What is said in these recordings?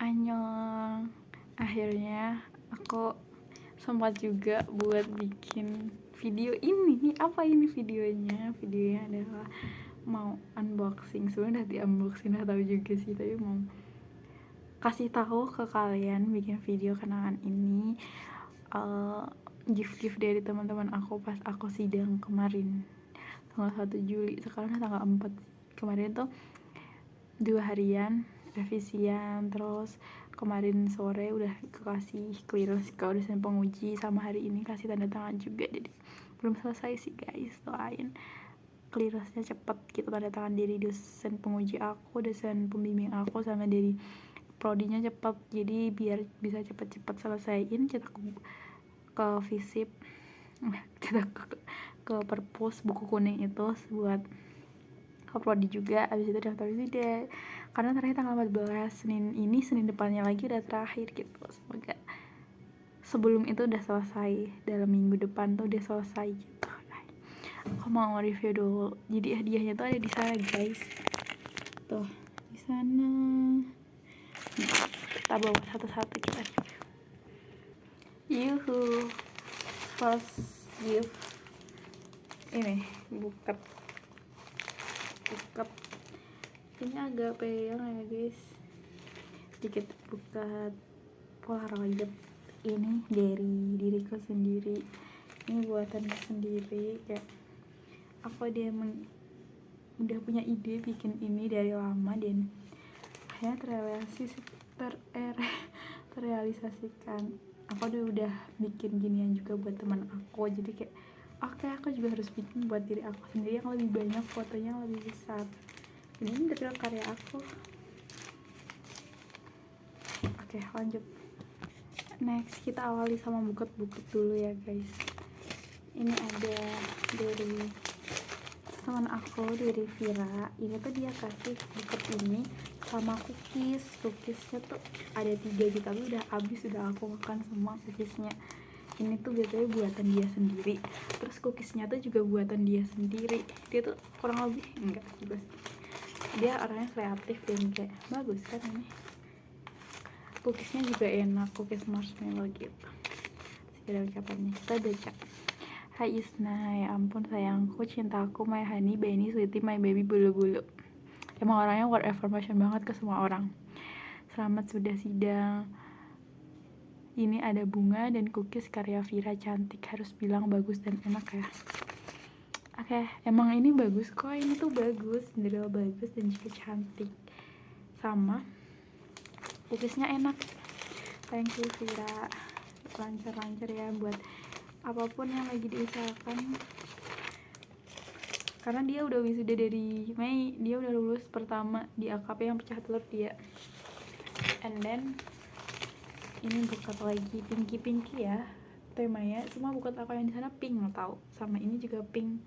Annyeong. Akhirnya aku sempat juga buat bikin video ini. Apa ini videonya? Videonya adalah mau unboxing. Sebenarnya udah di unboxing, udah tahu juga sih, tapi mau kasih tahu ke kalian bikin video kenangan ini. Gift dari teman-teman aku pas aku sidang kemarin tanggal 1 Juli. Sekarang tanggal 4. Kemarin tuh 2 harian revisian, terus kemarin sore udah kasih clearance ke dosen penguji, sama hari ini kasih tanda tangan juga. Jadi belum selesai sih guys, doain clearance-nya cepet gitu, tanda tangan dari dosen penguji aku, dosen pembimbing aku, sama dari prodinya cepet, jadi biar bisa cepet-cepet selesaiin. Cetak ke visip, cetak ke perpus buku kuning itu buat ke prodi juga. Abis itu daftar wisuda, karena terakhir tanggal 14 Senin depannya lagi udah terakhir gitu. Semoga sebelum itu udah selesai, dalam minggu depan tuh udah selesai gitu. Aku mau review dulu. Jadi hadiahnya tuh ada di sana guys, tuh di sana. Kita bawa satu-satu, kita review. Yuhu, first gift ini buket. Ini agak peyang ya guys, dikit. Buket Polaroid ini dari diriku sendiri, ini buatanku sendiri. Kayak aku udah punya ide bikin ini dari lama, dan akhirnya terrealisasikan. Aku udah bikin ginian juga buat teman aku, jadi kayak oke, aku juga harus bikin buat diri aku sendiri yang lebih banyak, fotonya yang lebih besar. Ini detail karya aku. Oke, lanjut. Next, kita awali sama buket dulu ya guys. Ini ada dari teman aku, dari Vira. Ini tuh dia kasih buket ini sama cookiesnya tuh ada 3 gitu, tapi udah habis, udah aku makan semua cookiesnya. Ini tuh biasanya buatan dia sendiri, terus cookiesnya tuh juga buatan dia sendiri. Dia tuh kurang lebih, enggak juga sih, dia orangnya kreatif dan kayak bagus kan. Ini cookiesnya juga enak, cookies marshmallow gitu. Segala ucapannya kita baca. Hai Isna, ya ampun sayangku, cintaku, my honey, Benny, sweetie, my baby, bulu-bulu. Emang orangnya word affirmation banget ke semua orang. Selamat sudah sidang. Ini ada bunga dan cookies karya Vira, cantik, harus bilang bagus dan enak ya. Oke, emang ini bagus kok, ini tuh bagus, beneran bagus dan juga cantik. Sama cookiesnya enak. Thank you Vira, lancar-lancar ya buat apapun yang lagi diusahakan. Karena dia udah wisuda dari Mei, dia udah lulus pertama di AKP yang pecah telur dia. And then ini buket lagi pinky ya temanya, semua buket aku yang di sana pink, lo tau. Sama ini juga pink,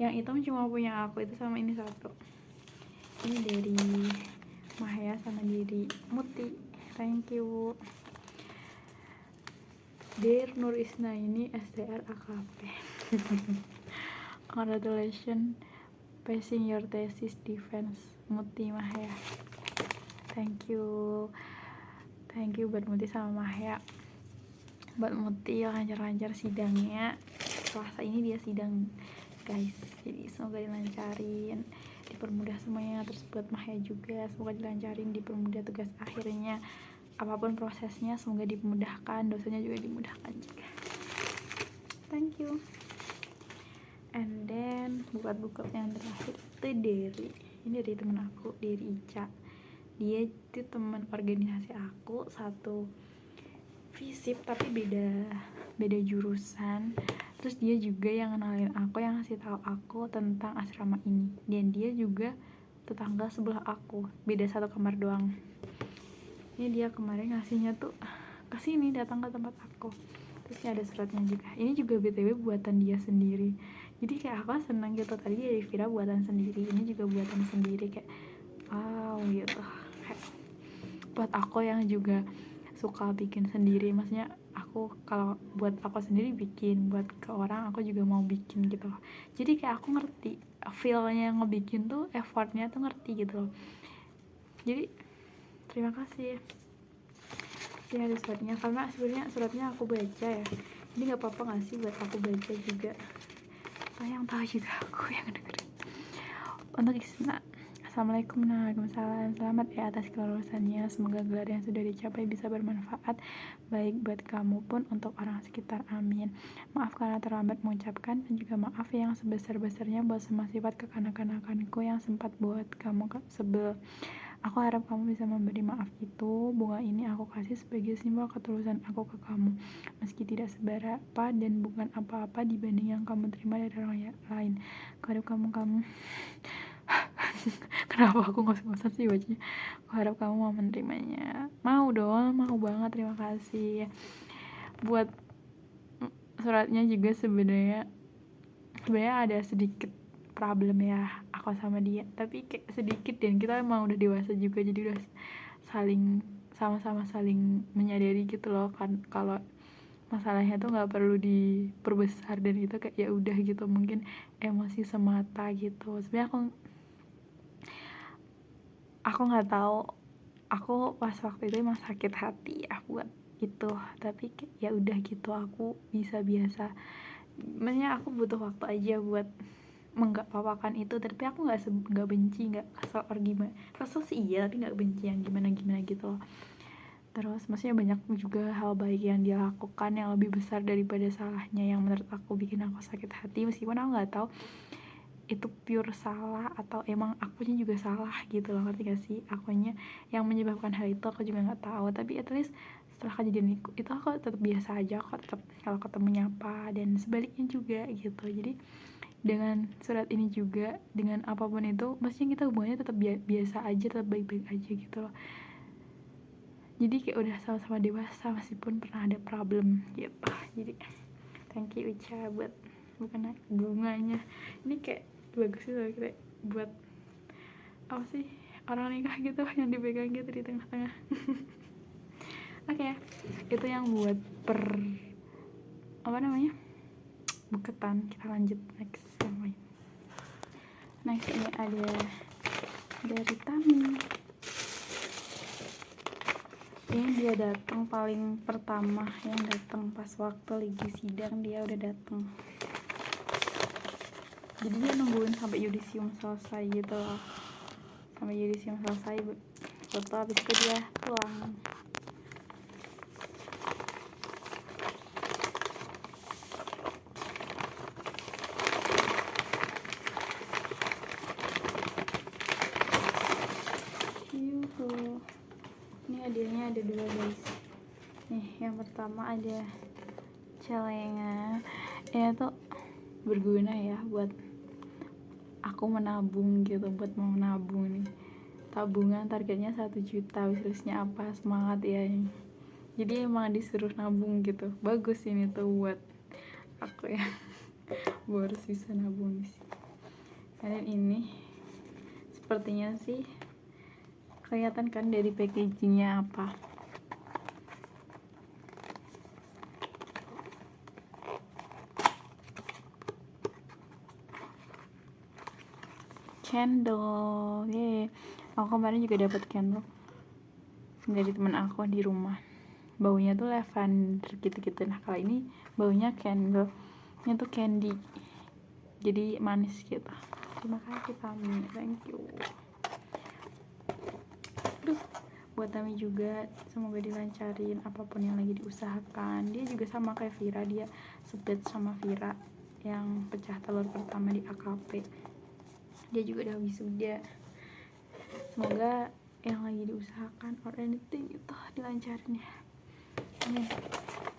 yang hitam cuma punya aku itu, sama ini satu. Ini dari Mahya sama dari Muti, thank you. Dear Nur Isna, ini SDR AKP. Congratulations passing your thesis defense, Muti Mahya. Thank you buat Muti sama Mahya. Buat Muti lancar-lancar sidangnya. Selasa ini dia sidang guys, jadi semoga dilancarin, dipermudah semuanya. Terus buat Mahya juga, semoga dilancarin, dipermudah tugas akhirnya, apapun prosesnya semoga dimudahkan, dosanya juga dimudahkan juga. Thank you. And then buket yang terakhir itu dari temen aku, dari Ica. Dia itu teman organisasi aku, satu visip tapi beda jurusan. Terus dia juga yang kenalin aku, yang ngasih tahu aku tentang asrama ini, dan dia juga tetangga sebelah aku, beda satu kamar doang. Ini dia kemarin ngasihnya tuh kesini, datang ke tempat aku. Terus ada suratnya juga. Ini juga BTW buatan dia sendiri, jadi kayak aku seneng gitu. Tadi dari Vira buatan sendiri, ini juga buatan sendiri, kayak wow gitu. Kayak buat aku yang juga suka bikin sendiri, maksudnya aku kalau buat aku sendiri bikin, buat ke orang aku juga mau bikin gitu. Jadi kayak aku ngerti feelnya ngebikin tuh, effortnya tuh ngerti gitu loh. Jadi terima kasih ya ada suratnya, karena sebenarnya suratnya aku baca ya, ini nggak apa-apa nggak sih buat aku baca juga, yang tahu juga aku yang dengerin. Untuk Isna, Assalamualaikum. Waalaikumsalam. Selamat ya atas kelulusannya, semoga gelar yang sudah dicapai bisa bermanfaat baik buat kamu pun untuk orang sekitar, amin. Maaf karena terlambat mengucapkan, dan juga maaf yang sebesar-besarnya buat semua sifat kekanak-kanakanku yang sempat buat kamu sebel. Aku harap kamu bisa memberi maaf itu. Bunga ini aku kasih sebagai simbol ketulusan aku ke kamu, meski tidak seberapa dan bukan apa-apa dibanding yang kamu terima dari orang lain. Aku harap kamu kenapa aku ngos-ngosan sih bacanya. Aku harap kamu mau menerimanya. Mau dong, mau banget, terima kasih. Buat suratnya juga sebenarnya ada sedikit problem ya aku sama dia, tapi kayak sedikit, dan kita emang udah dewasa juga, jadi udah saling sama-sama saling menyadari gitu loh kan, kalau masalahnya tuh nggak perlu diperbesar, dan itu kayak ya udah gitu, mungkin emosi semata gitu. Sebenarnya aku nggak tahu, aku pas waktu itu emang sakit hati ya buat itu, tapi kayak ya udah gitu, aku bisa biasa, maksudnya aku butuh waktu aja buat menggapapakan itu, tapi aku nggak benci, nggak kesel or gimana, kesel sih iya, tapi nggak benci yang gimana gitu loh. Terus maksudnya banyak juga hal baik yang dia lakukan yang lebih besar daripada salahnya, yang menurut aku bikin aku sakit hati, meskipun aku nggak tahu itu pure salah atau emang akunya juga salah gitu loh, ngerti gak sih, akunya yang menyebabkan hal itu aku juga nggak tahu. Tapi at least setelah kejadian itu aku tetap biasa aja, aku tetap kalau ketemu nyapa, dan sebaliknya juga gitu. Jadi dengan surat ini juga, dengan apapun itu, maksudnya kita hubungannya tetap biasa aja, tetap baik-baik aja gitu loh. Jadi kayak udah sama-sama dewasa meskipun pernah ada problem gitu. Jadi thank you Ica buat bukan bunganya, ini kayak bagus sih loh, kayak buat apa sih, orang nikah gitu yang dipegang gitu di tengah-tengah. Oke, itu yang buat buketan. Kita lanjut next yang lain. Next ini ada dari Tami. Ini dia datang paling pertama, yang datang pas waktu lagi sidang, dia udah datang. Jadi dia nungguin sampai yudisium selesai gitu loh, sampai yudisium selesai foto, habis itu dia pulang. Ini hadiahnya ada 2 guys. Nih yang pertama ada celengan, ini tuh berguna ya buat aku menabung gitu, buat mau menabung nih, tabungan targetnya 1 juta, wishlistnya apa, semangat ya. Jadi emang disuruh nabung gitu, bagus ini tuh buat aku ya. Baru bisa nabung sih. Dan ini sepertinya sih kelihatan kan dari packagingnya apa. Candle, yeay. Aku kemarin juga dapat candle dari teman aku di rumah. Baunya tuh lavender gitu-gitu. Nah kali ini baunya candle, ini tuh candy, jadi manis gitu. Terima kasih Tami, thank you. Buat Tami juga, semoga dilancarin apapun yang lagi diusahakan. Dia juga sama kayak Vira, dia sebet sama Vira yang pecah telur pertama di AKP. Dia juga udah wisuda. Semoga yang lagi diusahakan or anything itu dilancarin ya.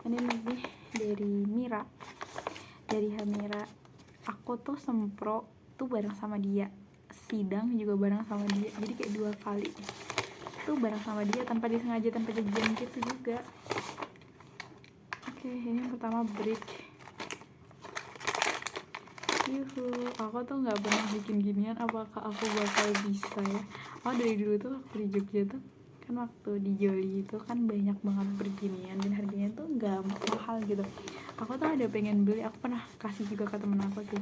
Ini lebih dari Mira, dari Hamira. Aku tuh sempro tuh bareng sama dia, sidang juga bareng sama dia, jadi kayak 2 kali tuh bareng sama dia tanpa disengaja, tanpa janjian gitu juga. Oke, ini yang pertama break. Yuhu, aku tuh nggak pernah bikin ginian, apakah aku bakal bisa ya? Oh dari dulu tuh waktu di Jogja tuh kan, waktu di Joli itu kan banyak banget beginian dan harganya tuh nggak mahal gitu. Aku tuh ada pengen beli, aku pernah kasih juga ke temen aku sih,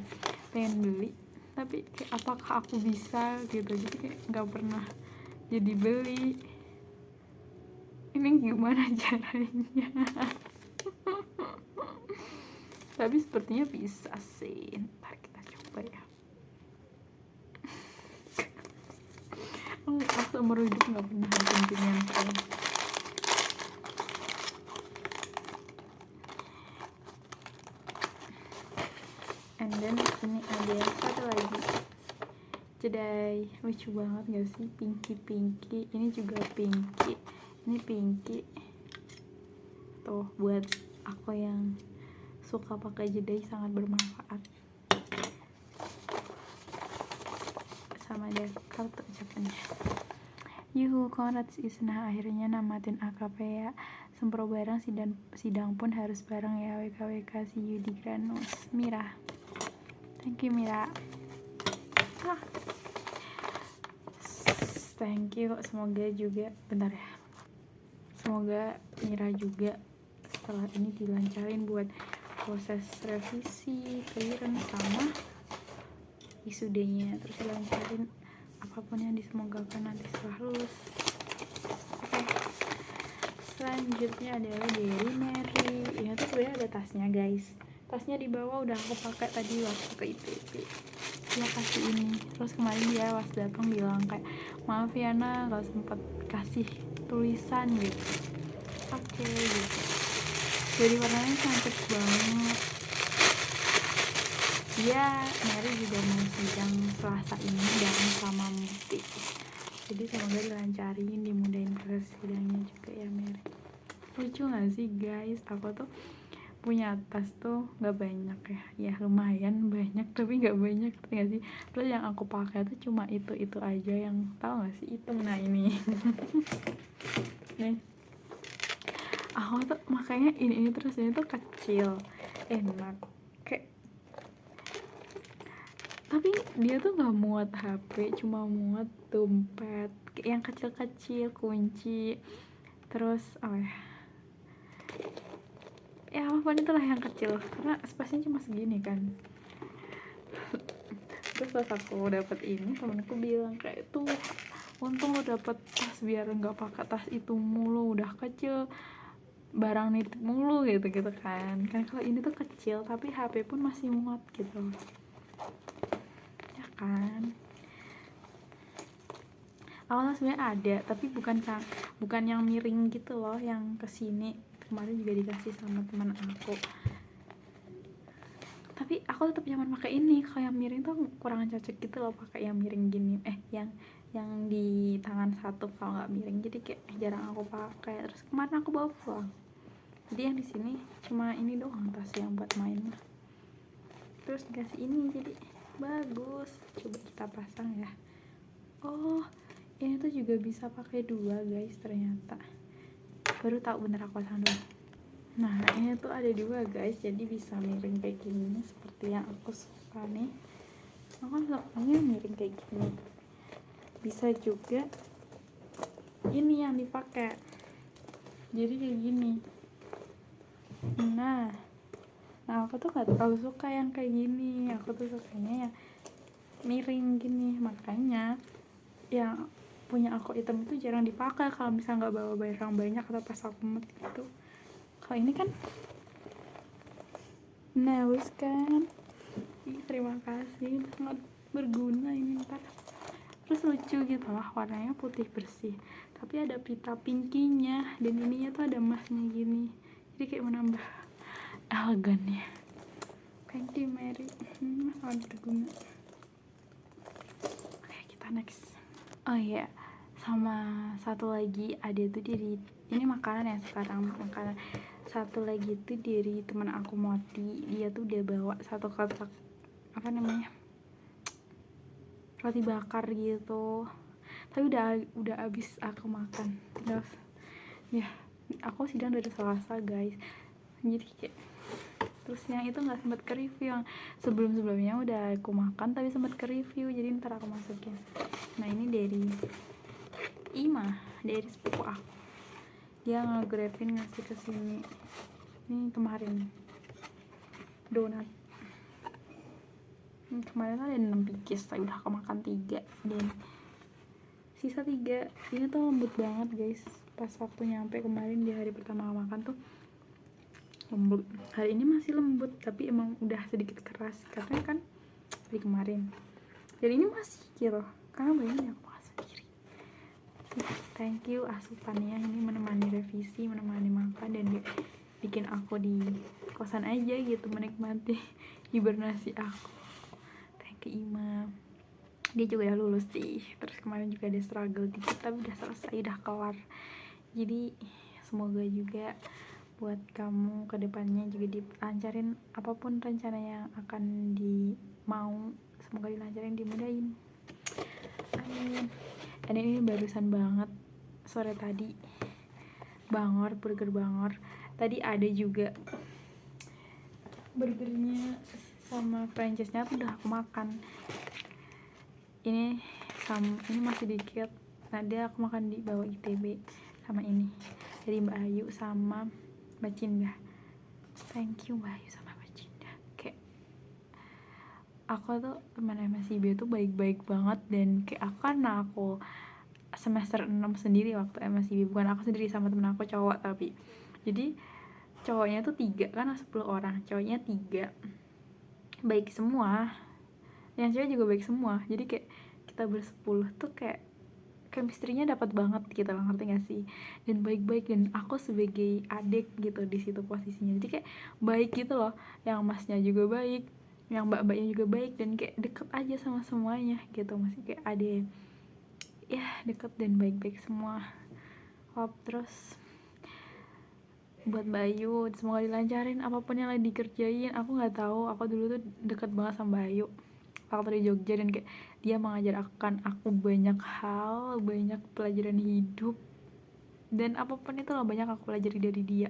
pengen beli, tapi kayak apakah aku bisa gitu, jadi kayak nggak pernah jadi beli. ini gimana caranya. Tapi sepertinya bisa sih, ntar kita coba ya. Aku seumur hidup gak pernah bikin ginian kan. And then ini ada satu lagi, jedai, lucu banget gak sih, pinky. Ini juga pinky, ini pinky. Tuh buat aku yang suka pakai jedai sangat bermanfaat. Sama ada kartu ucapannya. Yuhu, congrats Isna, akhirnya namatin AKP ya. Sempro bareng, sidang pun harus bareng ya. WKWK, see you di Granus. Mira, thank you Mira. Thank you, semoga juga, bentar ya, semoga Mira juga setelah ini dilancarin buat proses revisi, clearance sama wisudanya, terus dilancarin apapun yang disemogakan nanti setelah lulus. Oke, selanjutnya adalah dari Mary. Ini tuh sebenarnya ada tasnya guys, tasnya di bawah udah aku pakai tadi waktu ke ITB. Dia kasih ini, terus kemarin dia pas datang bilang kayak, maaf ya Nah, gak sempet kasih tulisan gitu. Oke, gitu. Jadi warnanya cantik banget. Dia Mary juga mau sidang Selasa ini bareng sama Muti. Jadi semoga dilancarin, dimudahin proses sidangnya juga ya Mary. Lucu gak sih guys, aku tuh punya tas tuh gak banyak ya lumayan banyak tapi gak banyak gak sih. Terus yang aku pakai tuh cuma itu aja, yang tahu gak sih, hitam. Nah ini nih aku tuh makanya ini terus, ini tuh kecil, enak kayak, tapi dia tuh gak muat HP, cuma muat dompet yang kecil-kecil, kunci, terus apa ya apapun itulah yang kecil, karena spasinya cuma segini kan. Terus pas aku dapet ini, temenku bilang kayak, tuh untung lo dapet tas biar nggak pakai tas itu mulu, udah kecil barang nitip mulu gitu kan kalau ini tuh kecil tapi HP pun masih muat gitu ya kan. Awalnya sebenarnya ada tapi bukan yang miring gitu loh, yang kesini. Kemarin juga dikasih sama teman aku, tapi aku tetap nyaman pakai ini. Kalau yang miring tuh kurang cocok gitu loh pakai yang miring gini, yang di tangan satu kalau nggak miring, jadi kayak jarang aku pakai. Terus kemarin aku bawa pulang, jadi yang di sini cuma ini doang, tas yang buat main mah. Terus dikasih ini, jadi bagus. Coba kita pasang ya. Oh, ini tuh juga bisa pakai dua guys, ternyata baru tahu, bener aku pasang dulu. Nah ini tuh ada dua guys, jadi bisa miring kayak gini seperti yang aku suka nih. Aku sukanya miring kayak gini. Bisa juga ini yang dipakai, jadi kayak gini. Nah aku tuh gak terlalu suka yang kayak gini, aku tuh sukanya yang miring gini. Makanya yang punya aku hitam itu jarang dipakai kalau misalnya nggak bawa barang banyak atau pas aku mumet gitu. Kalau ini kan News kan. Terima kasih, sangat berguna ini ntar. Terus lucu gitu lah, warnanya putih bersih tapi ada pita pinkinya, dan ininya tuh ada emasnya gini, jadi kayak menambah elegan ya. Thank you Mary, sangat berguna. Oke, kita next. Oh iya, sama satu lagi ada tuh dari ini makanan ya sekarang, makanan satu lagi tuh dari teman aku Moti. Dia tuh udah bawa satu kotak apa namanya, roti bakar gitu, tapi udah abis aku makan. Terus ya aku sidang dari Selasa guys, jadi kayak, terus yang itu nggak sempat ke review, yang sebelumnya udah aku makan tapi sempat ke review, jadi ntar aku masukin. Nah ini dari Ima, dari sepupu aku, dia nge-grabin ngasih kesini. Ini kemarin donat, kemarin ada 6 pieces, tapi udah aku makan 3 dan sisa 3. Ini tuh lembut banget guys, pas waktu nyampe kemarin di hari pertama makan tuh lembut. Hari ini masih lembut tapi emang udah sedikit keras karena kan dari kemarin. Jadi ini masih gitu karena bayangin aku makan sendiri. Thank you asupannya, ini menemani revisi, menemani makan, dan bikin aku di kosan aja gitu menikmati hibernasi aku. Thank you Ima, dia juga udah lulus sih, terus kemarin juga ada struggle dikit tapi udah selesai, udah kelar. Jadi semoga juga buat kamu kedepannya juga dilancarin apapun rencana yang akan mau, semoga dilancarin, dimudahin, amin. Dan ini barusan banget sore tadi, burger Bangor. Tadi ada juga burgernya sama franchise-nya tuh udah aku makan. Ini masih dikit. Tadi aku makan di bawah ITB sama ini dari Mbak Ayu sama Mbak Cinda. Thank you Mbak Ayu sama Mbak Cinda. Kayak aku tuh teman MSIB tuh baik-baik banget, dan kayak karena aku semester 6 sendiri waktu MSIB, bukan aku sendiri sama temen aku cowok, tapi jadi cowoknya tuh 3 kan, 10 orang, cowoknya 3 baik semua, yang cewek juga baik semua. Jadi kayak kita bersepuluh tuh kayak chemistry-nya dapat banget gitu loh, ngerti gak sih? Dan baik-baik, dan aku sebagai adik gitu di situ posisinya, jadi kayak baik gitu loh. Yang masnya juga baik, yang mbak-mbaknya juga baik, dan kayak deket aja sama semuanya gitu, masih kayak ada ya deket dan baik-baik semua. Terus buat Bayu, semoga dilancarin apapun yang lagi dikerjain. Aku nggak tahu, aku dulu tuh deket banget sama Bayu waktu di Jogja, dan kayak dia mengajarkan aku banyak hal, banyak pelajaran hidup, dan apapun itu loh banyak aku pelajari dari dia.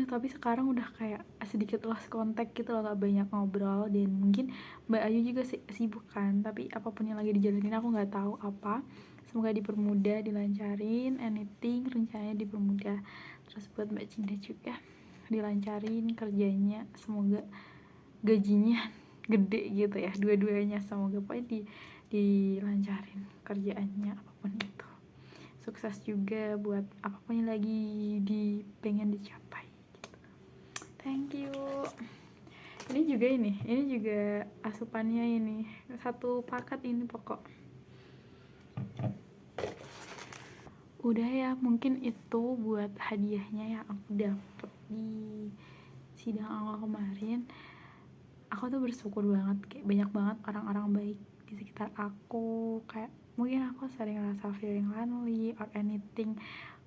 Tapi sekarang udah kayak sedikit lost contact gitu loh, gak banyak ngobrol, dan mungkin Mbak Ayu juga sibuk kan, tapi apapun yang lagi dijalanin aku nggak tahu apa. Semoga dipermudah, dilancarin, anything rencananya dipermudah. Terus buat Mbak Cinda juga dilancarin kerjanya, semoga gajinya gede gitu ya, dua-duanya semoga pokoknya dilancarin kerjaannya apapun itu. Sukses juga buat apapun yang lagi pengen dicapai gitu. Thank you. Ini juga asupannya, ini satu paket ini pokok. Udah ya, mungkin itu buat hadiahnya yang aku dapet di sidang awal kemarin. Aku tuh bersyukur banget, kayak banyak banget orang-orang baik di sekitar aku. Kayak mungkin aku sering ngerasa feeling lonely or anything,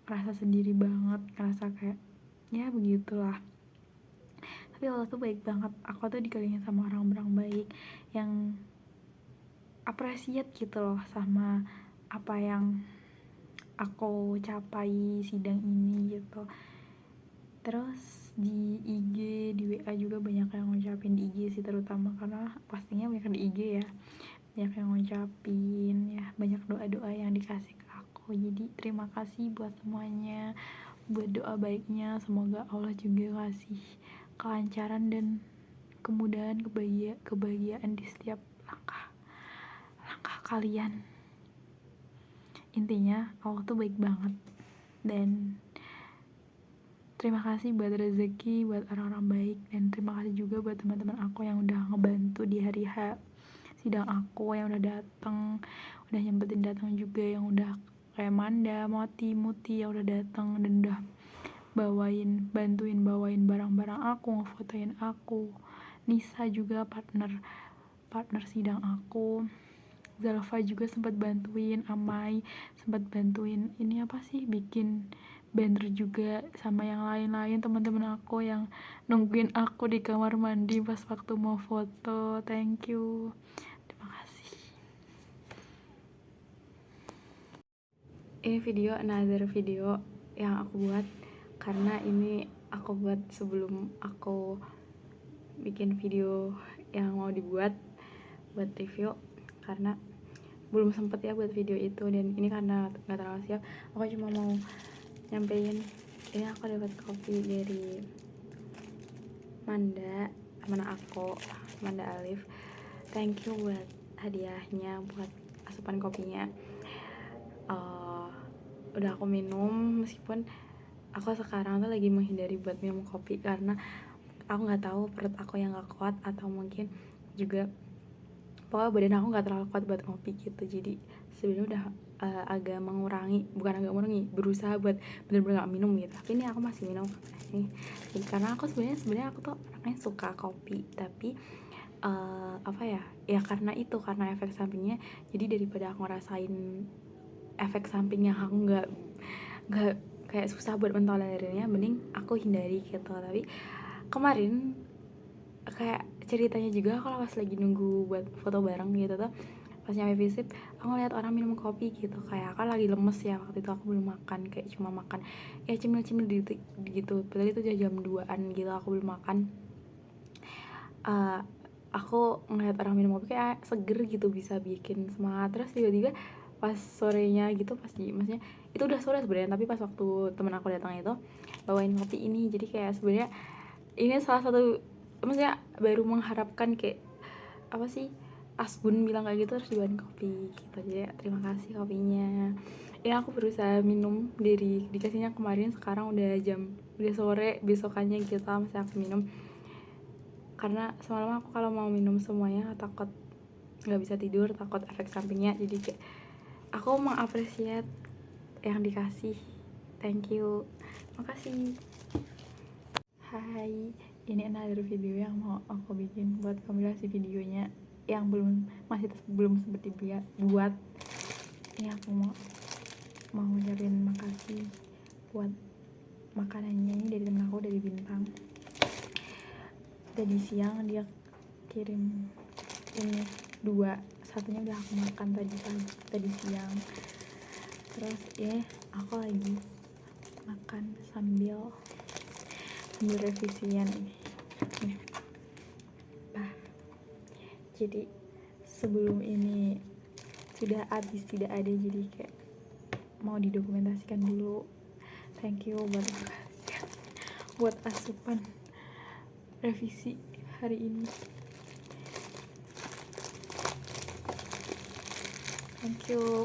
ngerasa sendiri banget, ngerasa kayak ya begitulah. Tapi Allah tuh baik banget, aku tuh dikelilingin sama orang-orang baik yang appreciate gitu loh sama apa yang aku capai sidang ini gitu. Terus di IG, di WA juga banyak yang ngucapin, di IG sih terutama karena pastinya banyak di IG ya, banyak yang ngucapin ya, banyak doa-doa yang dikasih ke aku. Jadi terima kasih buat semuanya, buat doa baiknya. Semoga Allah juga kasih kelancaran dan kemudahan, kebahagiaan di setiap langkah kalian. Intinya Allah tuh baik banget, dan terima kasih buat rezeki, buat orang-orang baik, dan terima kasih juga buat teman-teman aku yang udah ngebantu di hari sidang aku, yang udah datang, udah nyempetin datang juga, yang udah kayak Manda, Muti yang udah datang dan udah bantuin bawain barang-barang aku, ngefotoin aku. Nisa juga partner sidang aku. Zalfa juga sempat bantuin, Amai sempat bantuin ini apa sih, bikin banner juga, sama yang lain-lain teman-teman aku yang nungguin aku di kamar mandi pas waktu mau foto. Thank you, terima kasih. Ini another video yang aku buat, karena ini aku buat sebelum aku bikin video yang mau dibuat buat review, karena belum sempet ya buat video itu. Dan ini karena gak terlalu siap, aku cuma mau nyampein ini aku dapat kopi dari Manda, teman aku, Manda Alif. Thank you buat hadiahnya, buat asupan kopinya. udah aku minum, meskipun aku sekarang tuh lagi menghindari buat minum kopi karena aku nggak tahu perut aku yang nggak kuat atau mungkin juga pokoknya badan aku nggak terlalu kuat buat ngopi gitu. Jadi sebenarnya udah agak mengurangi, bukan agak mengurangi, berusaha buat bener-bener nggak minum gitu. Tapi ini aku masih minum nih. Jadi, karena aku sebenarnya aku tuh anaknya suka kopi, tapi apa ya karena efek sampingnya. Jadi daripada aku ngerasain efek samping yang aku nggak kayak susah buat mentolerirnya, mending aku hindari gitu. Tapi kemarin kayak ceritanya juga kalau pas lagi nunggu buat foto bareng gitu tuh, pas nyampe visip aku ngeliat orang minum kopi gitu. Kayak aku lagi lemes ya, waktu itu aku belum makan, kayak cuma makan ya cemil-cemil gitu, padahal itu udah jam 2an gitu, aku belum makan. Aku ngeliat orang minum kopi kayak seger gitu, bisa bikin semangat. Terus tiba-tiba pas sorenya gitu, maksudnya itu udah sore sebenarnya, tapi pas waktu temen aku datang itu bawain kopi ini. Jadi kayak sebenarnya ini salah satu, maksudnya baru mengharapkan kayak apa sih, Asbun bilang kayak gitu harus dibawain kopi gitu. Jadi terima kasih kopinya. Ya aku berusaha minum dari dikasihnya kemarin, sekarang udah sore besokannya gitu masih aku minum. Karena semalam aku kalau mau minum semuanya takut nggak bisa tidur, takut efek sampingnya. Jadi kayak aku mengapresiasi yang dikasih. Thank you, makasih. Hai, ini another video yang mau aku bikin buat kompilasi videonya yang belum sempat dibuat. Ini aku mau ngucapin makasih buat makanannya. Ini dari temen aku, dari Bintang. Tadi siang dia kirim ini 2, satunya udah aku makan tadi siang. Terus aku lagi makan sambil revisian ini. Jadi sebelum ini sudah habis tidak ada, jadi kayak mau didokumentasikan dulu. Thank you buat asupan revisi hari ini. Thank you.